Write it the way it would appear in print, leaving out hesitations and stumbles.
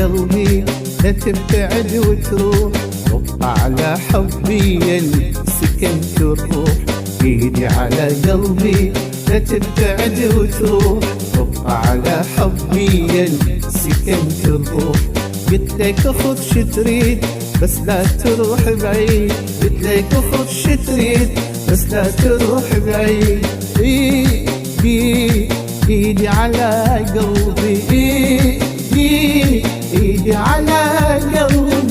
قلبي لا تبتعد وتروح، رق على حبي سكنت الروح. ايدي على قلبي لا تبتعد وتروح، رق على حبي سكنت الروح. قلت لك خذ شي تريد بس لا تروح بعيد، قلت لك خذ شي تريد بس لا تروح بعيد. ايدي على قلبي، ايدي على قلبي.